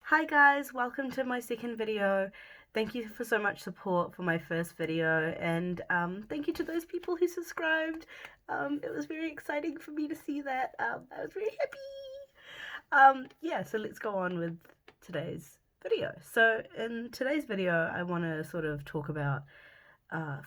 Hi guys, welcome to my second video. Thank you for so much support for my first video, and thank you to those people who subscribed. It was very exciting for me to see that. I was very happy. Yeah, so let's go on with today's video. So in today's video, I want to sort of talk about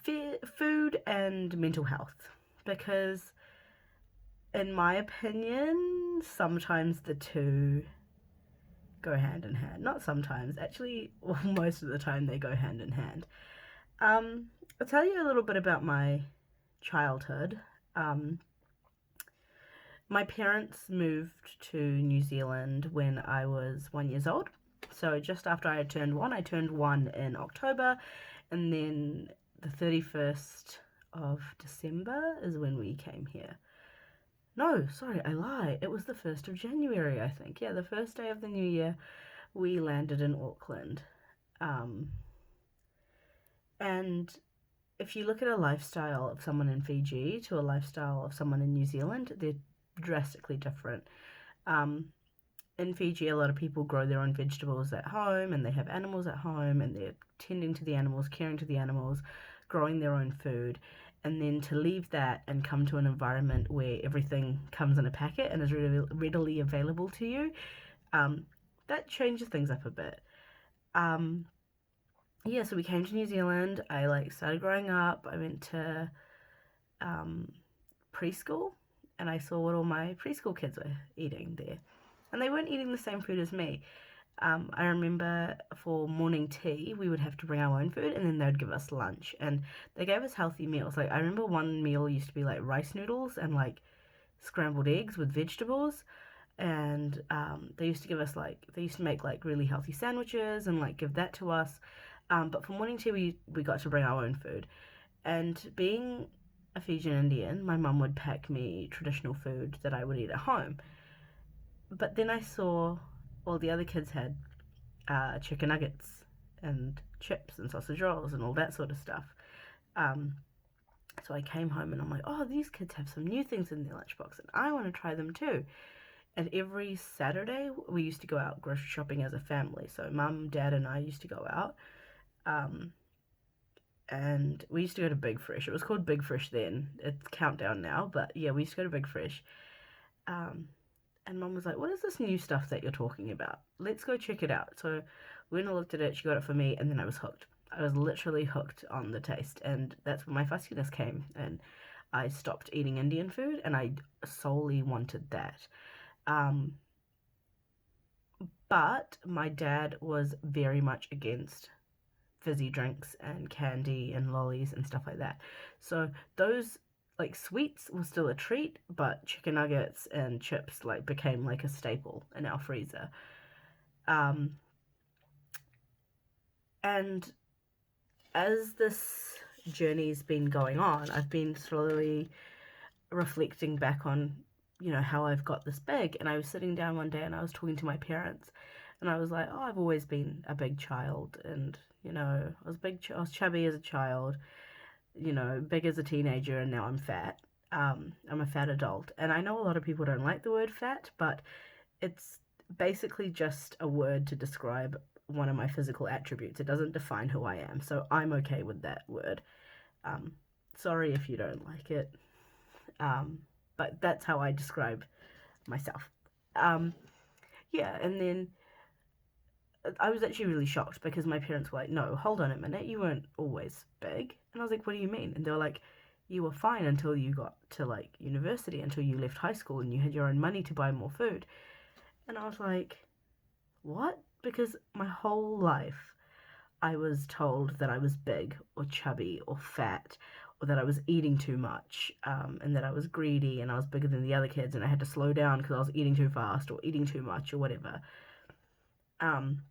food and mental health, because in my opinion, sometimes the two go hand in hand. Not sometimes, actually, well, most of the time they go hand in hand. Um, I'll tell you a little bit about my childhood. Um, my parents moved to New Zealand when I was 1 years old. So just after I turned one in October, and then the 31st of December is when we came here. No, sorry, I lie. It was the 1st of January, I think. Yeah, the first day of the new year, we landed in Auckland. Um, and if you look at a lifestyle of someone in Fiji to a lifestyle of someone in New Zealand, they're drastically different. Um, in Fiji, a lot of people grow their own vegetables at home and they have animals at home and they're tending to the animals, caring to the animals, growing their own food. And then to leave that and come to an environment where everything comes in a packet and is really readily available to you, that changes things up a bit. Um, yeah, so we came to New Zealand. I started growing up. I went to um, preschool, and I saw what all my preschool kids were eating there, and they weren't eating the same food as me. I remember for morning tea, we would have to bring our own food, and then they would give us lunch, and they gave us healthy meals. I remember one meal used to be rice noodles and scrambled eggs with vegetables, and they used to give us they used to make really healthy sandwiches and give that to us. But for morning tea, we got to bring our own food. And being a Fijian Indian, my mum would pack me traditional food that I would eat at home. But then I saw all the other kids had chicken nuggets and chips and sausage rolls and all that sort of stuff. Um, so I came home and I'm like, oh, these kids have some new things in their lunchbox and I want to try them too. And every Saturday we used to go out grocery shopping as a family. So mum, dad, and I used to go out. Um, and we used to go to Big Fresh. It was called Big Fresh then. It's Countdown now, but yeah, we used to go to Big Fresh. Um, and Mum was like, "What is this new stuff that you're talking about? Let's go check it out." So we went and looked at it. She got it for me, and then I was hooked. I was literally hooked on the taste, and that's where my fussiness came. And I stopped eating Indian food, and I solely wanted that. Um, but my dad was very much against fizzy drinks and candy and lollies and stuff like that. So those sweets were still a treat, but chicken nuggets and chips became a staple in our freezer. Um, and as this journey's been going on, I've been slowly reflecting back on how I've got this big. And I was sitting down one day and I was talking to my parents, and I was like, "Oh, I've always been a big child, and I was I was chubby as a child, big as a teenager, and now I'm fat. I'm a fat adult." And I know a lot of people don't like the word fat, but it's basically just a word to describe one of my physical attributes. It doesn't define who I am, so I'm okay with that word. Um, Sorry if you don't like it, um, but that's how I describe myself. Um, yeah, and then I was actually really shocked because my parents were like, "No, hold on a minute, you weren't always big." And I was like, "What do you mean?" And they were like, "You were fine until you got to university, until you left high school and you had your own money to buy more food." And I was like, "What?" Because my whole life I was told that I was big or chubby or fat, or that I was eating too much, and that I was greedy and I was bigger than the other kids and I had to slow down because I was eating too fast or eating too much or whatever. Um,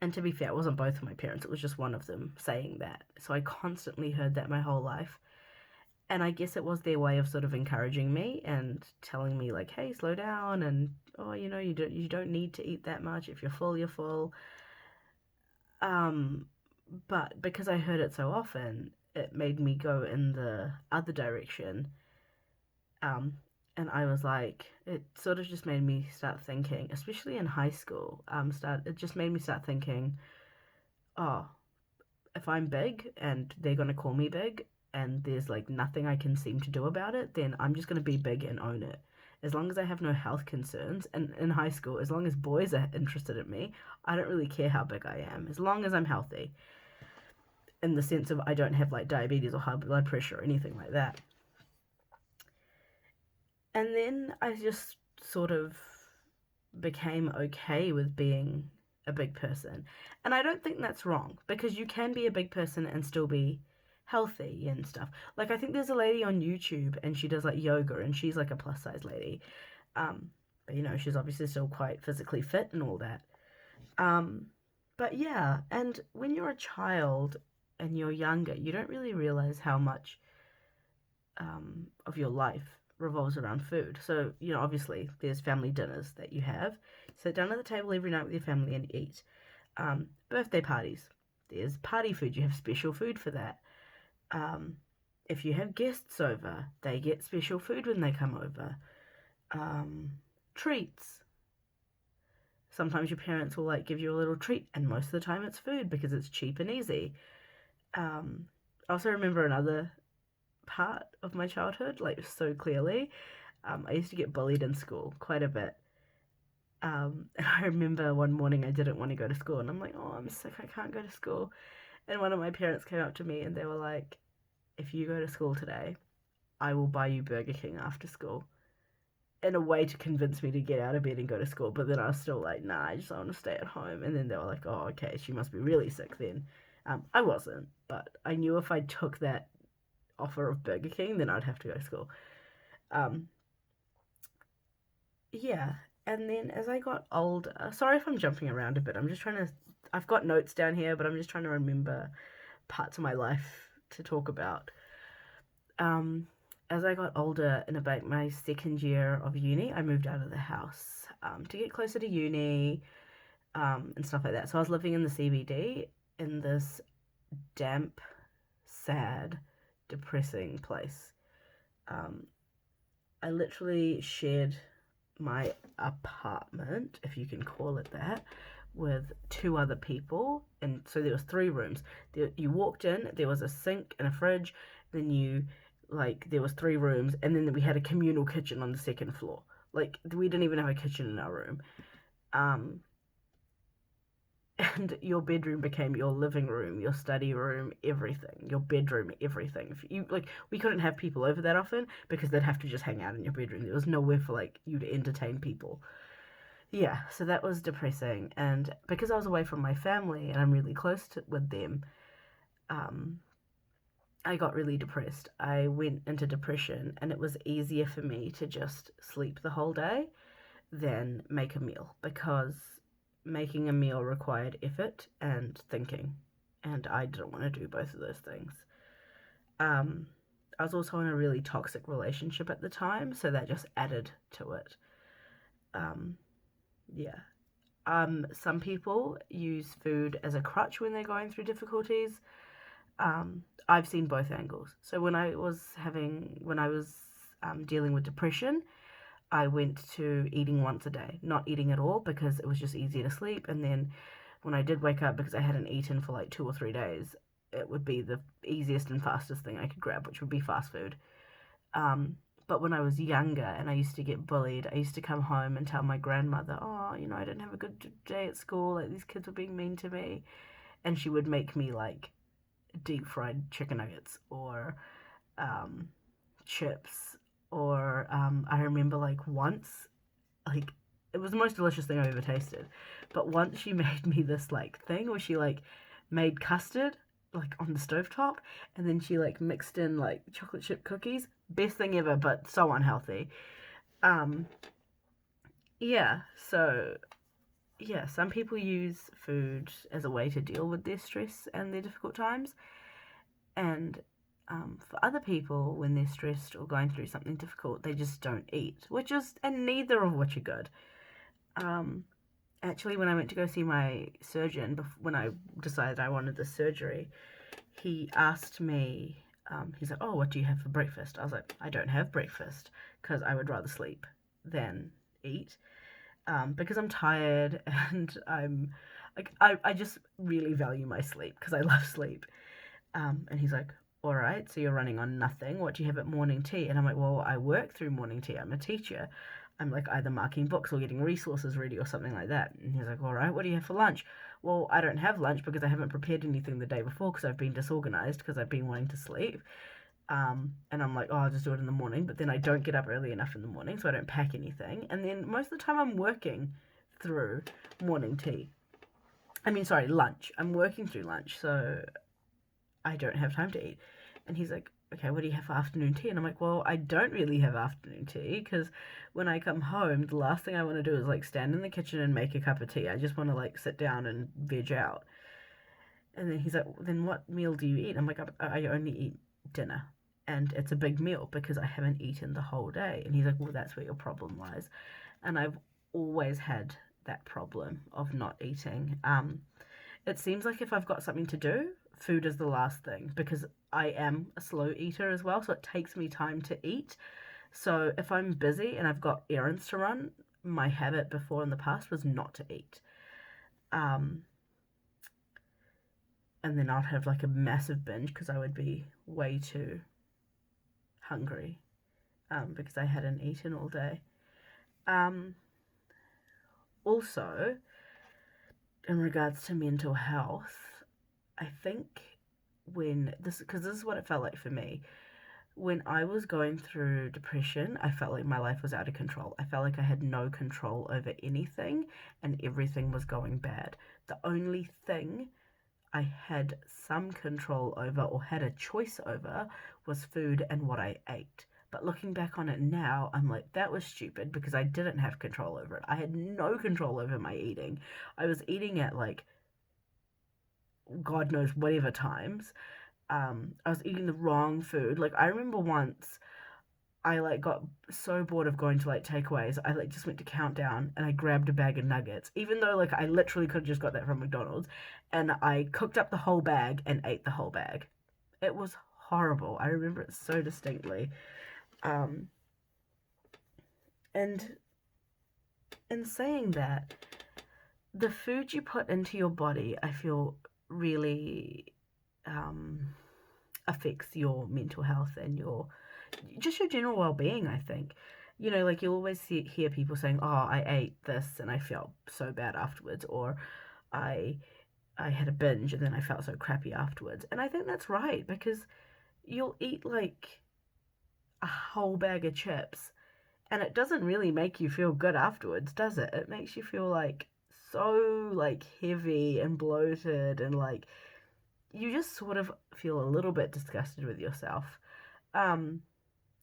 And to be fair, it wasn't both of my parents, it was just one of them saying that. So I constantly heard that my whole life. And I guess it was their way of sort of encouraging me and telling me hey, slow down, and oh, you don't need to eat that much. If you're full, you're full. Um but because I heard it so often, it made me go in the other direction. Um And I was like, it sort of just made me start thinking, especially in high school, it just made me start thinking, oh, if I'm big and they're gonna call me big and there's like nothing I can seem to do about it, then I'm just gonna be big and own it. As long as I have no health concerns, and in high school, as long as boys are interested in me, I don't really care how big I am, as long as I'm healthy. In the sense of I don't have like diabetes or high blood pressure or anything like that. And then I just sort of became okay with being a big person. And I don't think that's wrong because you can be a big person and still be healthy and stuff. Like I think there's a lady on YouTube and she does like yoga and she's like a plus size lady. Um but you know, she's obviously still quite physically fit and all that. Um but yeah, and when you're a child and you're younger, you don't really realize how much of your life revolves around food. So, you know, obviously there's family dinners that you have. Sit down at the table every night with your family and eat. Birthday parties. There's party food. You have special food for that. Um, if you have guests over, they get special food when they come over. Um, Treats. Sometimes your parents will like give you a little treat, and most of the time it's food because it's cheap and easy. I also remember another part of my childhood, like so clearly. I used to get bullied in school quite a bit. And I remember one morning I didn't want to go to school, and I'm like, oh, I'm sick, I can't go to school. And one of my parents came up to me and they were like, if you go to school today, I will buy you Burger King after school. In a way to convince me to get out of bed and go to school, but then I was still like, nah, I just want to stay at home. And then they were like, oh, okay, she must be really sick then. I wasn't, but I knew if I took that offer of Burger King, then I'd have to go to school. Um, yeah, and then as I got older, sorry if I'm jumping around a bit. I'm just trying to. I've got notes down here, but I'm just trying to remember parts of my life to talk about. Um, as I got older, in about my second year of uni, I moved out of the house to get closer to uni and stuff like that. So I was living in the CBD in this damp, sad, depressing place. Um, I literally shared my apartment, if you can call it that, with two other people, and so there was three rooms. You walked in, there was a sink and a fridge, then there was three rooms, and then we had a communal kitchen on the second floor. Like we didn't even have a kitchen in our room. Um, and your bedroom became your living room, your study room, everything, your bedroom, everything. If you like, we couldn't have people over that often because they'd have to just hang out in your bedroom. There was nowhere for like you to entertain people. Yeah, so that was depressing, and because I was away from my family and I'm really with them, um, I got really depressed. I went into depression, and it was easier for me to just sleep the whole day than make a meal because making a meal required effort and thinking, and I didn't want to do both of those things. Um, I was also in a really toxic relationship at the time, so that just added to it. Um, yeah. Some people use food as a crutch when they're going through difficulties. I've seen both angles. So when I was dealing with depression, I went to eating once a day, not eating at all because it was just easier to sleep. And then when I did wake up, because I hadn't eaten for like 2 or 3 days, it would be the easiest and fastest thing I could grab, which would be fast food. Um, but when I was younger and I used to get bullied, I used to come home and tell my grandmother, oh, you know, I didn't have a good day at school, like these kids were being mean to me. And she would make me like deep fried chicken nuggets or um, chips. Or I remember like once, like it was the most delicious thing I've ever tasted. But once she made me this like thing where she like made custard like on the stovetop and then she like mixed in like chocolate chip cookies. Best thing ever, but so unhealthy. Um yeah, so yeah, some people use food as a way to deal with their stress and their difficult times. And for other people, when they're stressed or going through something difficult, they just don't eat, and neither of which are good. Um, Actually, when I went to go see my surgeon, when I decided I wanted the surgery, he asked me He's like, oh, what do you have for breakfast? I was like, I don't have breakfast because I would rather sleep than eat, because I'm tired and I'm like, I just really value my sleep because I love sleep. And he's like, all right, so you're running on nothing. What do you have at morning tea? And I'm like, well, I work through morning tea. I'm a teacher. I'm like either marking books or getting resources ready or something like that. And he's like, all right, what do you have for lunch? Well, I don't have lunch because I haven't prepared anything the day before because I've been disorganized because I've been wanting to sleep. And I'm like, oh, I'll just do it in the morning. But then I don't get up early enough in the morning, so I don't pack anything. And then most of the time I'm working through morning tea. I mean, sorry, lunch. I'm working through lunch, so I don't have time to eat. And he's like, okay, what do you have for afternoon tea? And I'm like, well, I don't really have afternoon tea because when I come home, the last thing I want to do is like stand in the kitchen and make a cup of tea. I just want to like sit down and veg out. And then he's like, then what meal do you eat? I'm like, I only eat dinner. And it's a big meal because I haven't eaten the whole day. And he's like, well, that's where your problem lies. And I've always had that problem of not eating. It seems like if I've got something to do, food is the last thing because I am a slow eater as well. So it takes me time to eat. So if I'm busy and I've got errands to run, my habit before in the past was not to eat. Um, and then I'd have like a massive binge because I would be way too hungry, because I hadn't eaten all day. Um, Also, in regards to mental health, I think because this is what it felt like for me. When I was going through depression, I felt like my life was out of control. I felt like I had no control over anything and everything was going bad. The only thing I had some control over or had a choice over was food and what I ate. But looking back on it now, I'm like, that was stupid because I didn't have control over it. I had no control over my eating. I was eating at like, God knows, whatever times. I was eating the wrong food. Like, I remember once I like got so bored of going to like takeaways, I like just went to Countdown and I grabbed a bag of nuggets, even though like I literally could have just got that from McDonald's, and I cooked up the whole bag and ate the whole bag. It was horrible. I remember it so distinctly. Um, and in saying that, the food you put into your body, I feel really um, affects your mental health and your general well-being. I think, like you always hear people saying, oh, I ate this and I felt so bad afterwards, or i I had a binge and then I felt so crappy afterwards. And I think that's right because you'll eat like a whole bag of chips and it doesn't really make you feel good afterwards, does it? It makes you feel like so like heavy and bloated, and like you just sort of feel a little bit disgusted with yourself. um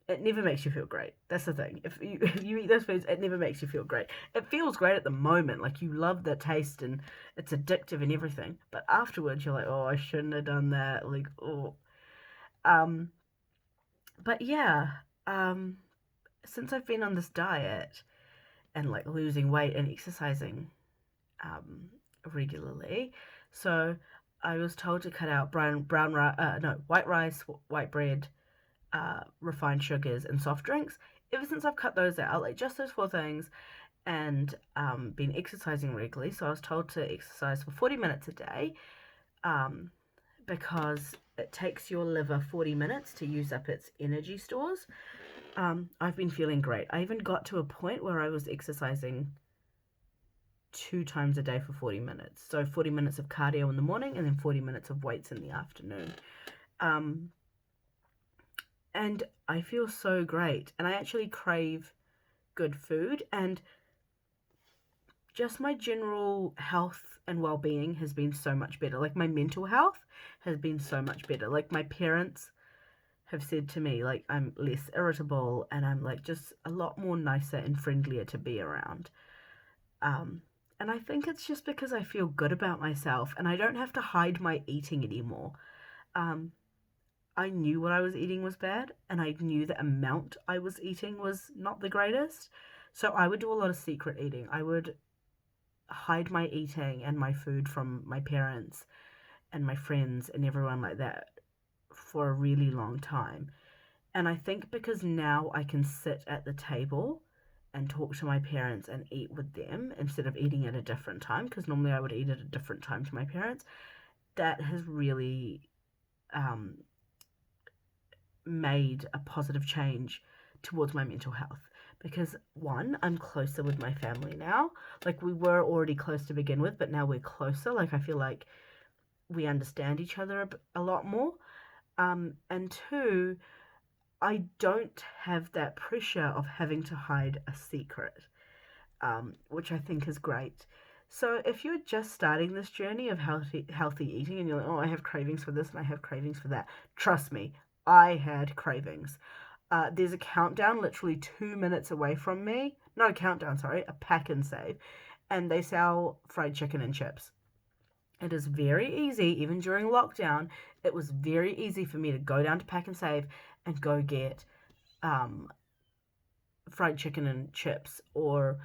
it never makes you feel great. That's the thing. If you if you eat those foods, it never makes you feel great. It feels great at the moment, like you love the taste and it's addictive and everything. But afterwards, you're like, oh, I shouldn't have done that. Like, oh, um, but yeah, um, since I've been on this diet and like losing weight and exercising, um, regularly, so I was told to cut out white rice, white bread, refined sugars, and soft drinks. Ever since I've cut those out, like just those four things, and been exercising regularly. So I was told to exercise for 40 minutes a day, um, because it takes your liver 40 minutes to use up its energy stores. I've been feeling great. I even got to a point where I was exercising 2 times a day for 40 minutes. So 40 minutes of cardio in the morning and then 40 minutes of weights in the afternoon. Um, and I feel so great. And I actually crave good food, and just my general health and well-being has been so much better. Like my mental health has been so much better. Like my parents have said to me, like I'm less irritable and I'm like just a lot more nicer and friendlier to be around. Um, and I think it's just because I feel good about myself and I don't have to hide my eating anymore. Um, I knew what I was eating was bad, and I knew the amount I was eating was not the greatest. So I would do a lot of secret eating. I would hide my eating and my food from my parents and my friends and everyone like that for a really long time. And I think because now I can sit at the table and talk to my parents and eat with them instead of eating at a different time, because normally I would eat at a different time to my parents, that has really um, made a positive change towards my mental health. Because one, I'm closer with my family now. Like, we were already close to begin with, but now we're closer. Like, I feel like we understand each other a lot more. And two, I don't have that pressure of having to hide a secret, which I think is great. So if you're just starting this journey of healthy eating and you're like, oh, I have cravings for this and I have cravings for that, trust me, I had cravings. There's a countdown literally 2 minutes away from me. Not a countdown, sorry, a pack and save. And they sell fried chicken and chips. It is very easy, even during lockdown, it was very easy for me to go down to Pack and Save and go get um, fried chicken and chips or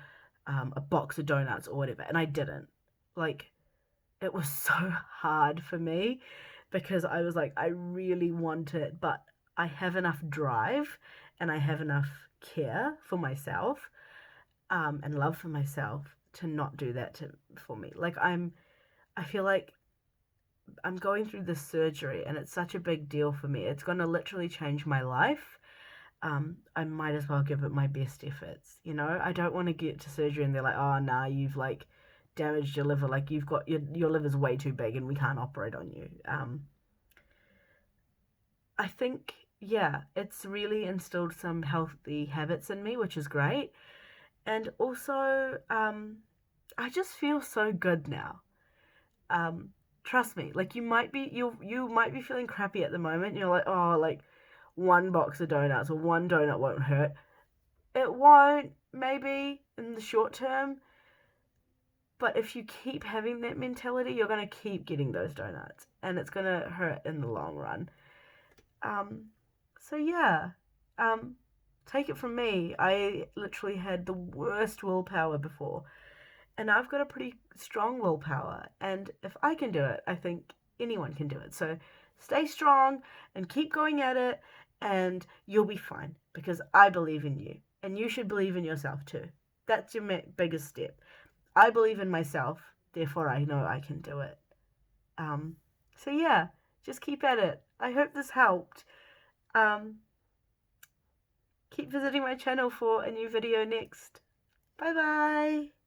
a box of donuts or whatever. And I didn't. Like, it was so hard for me because I was like, I really want it, but I have enough drive and I have enough care for myself and love for myself to not do that for me. Like, I feel like I'm going through this surgery and it's such a big deal for me. It's going to literally change my life. I might as well give it my best efforts. You know, I don't want to get to surgery and they're like, oh, nah, you've like damaged your liver. Like, you've got your liver's way too big and we can't operate on you. I think, yeah, it's really instilled some healthy habits in me, which is great. And also, I just feel so good now. Um, Trust me, like you might be feeling crappy at the moment. You're like, oh, like one box of donuts or one donut won't hurt. It won't, maybe in the short term, but if you keep having that mentality, you're gonna keep getting those donuts, and it's gonna hurt in the long run. Um, so yeah, um, take it from me. I literally had the worst willpower before. And I've got a pretty strong willpower. And if I can do it, I think anyone can do it. So stay strong and keep going at it, and you'll be fine because I believe in you. And you should believe in yourself too. That's your biggest step. I believe in myself, therefore I know I can do it. Um, so yeah, just keep at it. I hope this helped. Um, keep visiting my channel for a new video next. Bye bye.